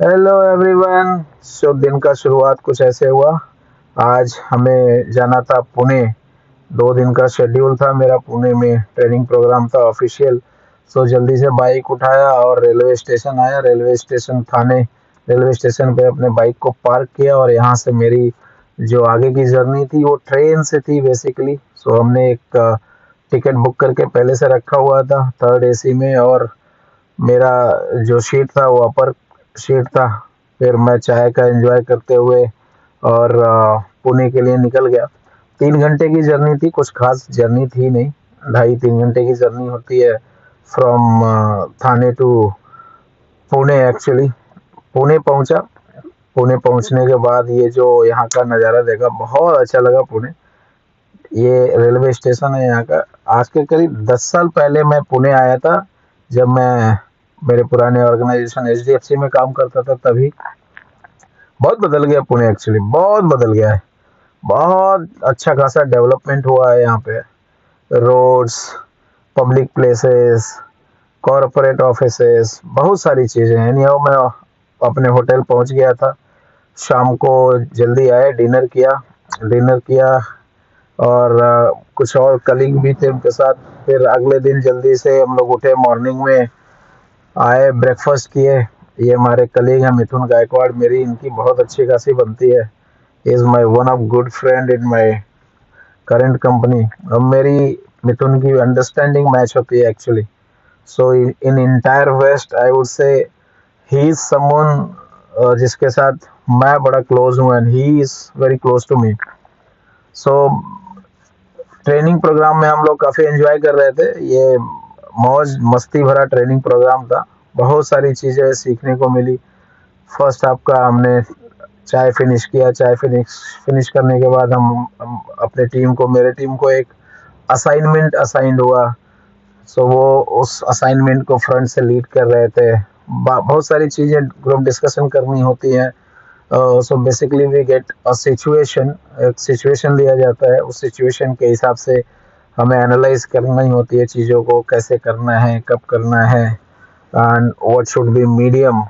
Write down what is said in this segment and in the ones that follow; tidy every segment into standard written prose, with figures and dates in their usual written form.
Hello everyone. दिन का शुरुआत कुछ ऐसे हुआ। आज हमें जाना था पुणे। 2 दिन का शेड्यूल था मेरा। पुणे में ट्रेनिंग प्रोग्राम था ऑफिशियल। जल्दी से बाइक उठाया और रेलवे स्टेशन आया। रेलवे स्टेशन थाने रेलवे स्टेशन पे अपने बाइक को पार्क किया और यहाँ से मेरी जो आगे की जर्नी थी वो ट्रेन से थी बेसिकली। हमने एक टिकट बुक करके पहले से रखा हुआ था थर्ड एसी में, और मेरा जो सीट था वो अपर सीट था। फिर मैं चाय का एंजॉय करते हुए और पुणे के लिए निकल गया। 3 घंटे की जर्नी थी, कुछ खास जर्नी थी नहीं। 2.5-3 घंटे की जर्नी होती है from Thane to Pune actually. Pune पहुंचा। पुणे पहुंचने के बाद ये जो यहाँ का नज़ारा देखा, बहुत अच्छा लगा। पुणे, ये रेलवे स्टेशन है यहाँ का। आज के करीब 10 साल पहले मैं पुणे आया था, जब मैं मेरे पुराने ऑर्गेनाइजेशन एचडीएफसी में काम करता था। तभी बहुत बदल गया पुणे, एक्चुअली बहुत बदल गया है। बहुत अच्छा खासा डेवलपमेंट हुआ है यहाँ पे। Roads, public places, corporate offices, बहुत सारी चीज़ें हैं। यानी मैं अपने होटल पहुँच गया था। शाम को जल्दी आए, डिनर किया और कुछ और कलीग भी थे उनके साथ। फिर अगले दिन जल्दी से हम लोग उठे, मॉर्निंग में आए, ब्रेकफास्ट किए। ये हमारे कलीग हैं मिथुन गायकवाड़, मेरी इनकी बहुत अच्छी खासी बनती है। Is my one of good friend in my current company. अब मेरी मिथुन की अंडरस्टैंडिंग मैच होती है actually. In entire west I would say he is someone जिसके साथ मैं बड़ा क्लोज हूँ, and he is very close to me. So training program में हम लोग काफ़ी एंजॉय कर रहे थे। ये मौज मस्ती भरा ट्रेनिंग प्रोग्राम था। बहुत सारी चीज़ें सीखने को मिली। फर्स्ट हाफ का हमने चाय फिनिश किया। चाय फिनिश फिनिश करने के बाद हम अपने टीम को, मेरे टीम को एक असाइनमेंट असाइंड हुआ। वो उस असाइनमेंट को फ्रंट से लीड कर रहे थे। बहुत सारी चीज़ें ग्रुप डिस्कशन करनी होती हैं। Basically we get a situation. एक सिचुएशन दिया जाता है, उस सिचुएशन के हिसाब से हमें एनालाइज करना ही होती है चीज़ों को, कैसे करना है, कब करना है, and what should be medium.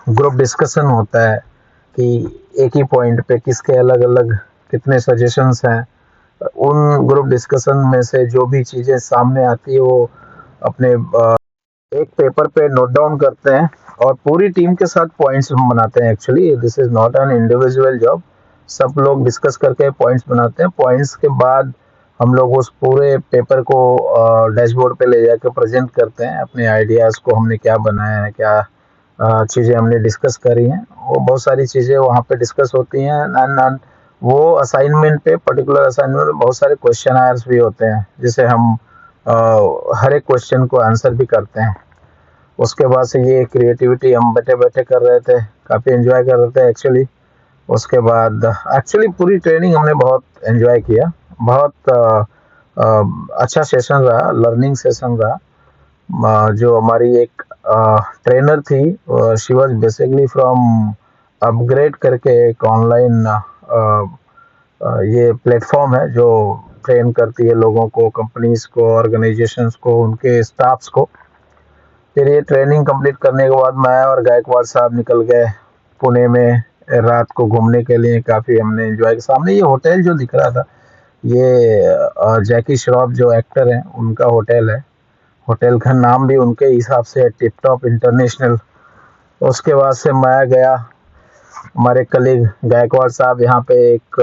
Group discussion होता है कि एक ही पॉइंट पे किसके अलग अलग कितने सजेशंस हैं। उन ग्रुप डिस्कशन में से जो भी चीज़ें सामने आती है वो अपने एक पेपर पे नोट डाउन करते हैं और पूरी टीम के साथ पॉइंट्स हम बनाते हैं। Actually this is not an individual job. सब लोग डिस्कस करके पॉइंट्स बनाते हैं। पॉइंट्स के बाद हम लोग उस पूरे पेपर को डैशबोर्ड पे ले जाकर प्रेजेंट करते हैं, अपने आइडियाज़ को, हमने क्या बनाया है, क्या चीज़ें हमने डिस्कस करी हैं। वो बहुत सारी चीज़ें वहाँ पे डिस्कस होती हैं। एंड वो असाइनमेंट पे, पर्टिकुलर असाइनमेंट में बहुत सारे क्वेश्चन आयर्स भी होते हैं, जिसे हम हर एक क्वेश्चन को आंसर भी करते हैं। उसके बाद से ये क्रिएटिविटी हम बैठे बैठे कर रहे थे, काफ़ी एंजॉय कर रहे थे एक्चुअली। उसके बाद एक्चुअली पूरी ट्रेनिंग हमने बहुत एंजॉय किया। बहुत अच्छा सेशन रहा, लर्निंग सेशन रहा। जो हमारी एक ट्रेनर थी, she was basically from upgrade करके एक ऑनलाइन ये प्लेटफॉर्म है जो ट्रेन करती है लोगों को, कंपनीज को, ऑर्गेनाइजेशंस को, उनके स्टाफ्स को। फिर ये ट्रेनिंग कंप्लीट करने के बाद मैं और गायकवाड़ साहब निकल गए पुणे में रात को घूमने के लिए। काफ़ी हमने एंजॉय किया। सामने ये होटल जो दिख रहा था, ये जैकी श्रॉफ जो एक्टर हैं उनका होटल है। होटल का नाम भी उनके हिसाब से है, टिप टॉप इंटरनेशनल। उसके बाद से मैं गया, हमारे कलीग गायकवाड़ साहब यहाँ पे एक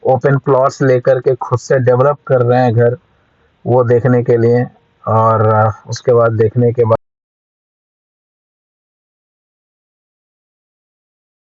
ओपन प्लॉट्स लेकर के खुद से डेवलप कर रहे हैं घर, वो देखने के लिए। और उसके बाद देखने के बाद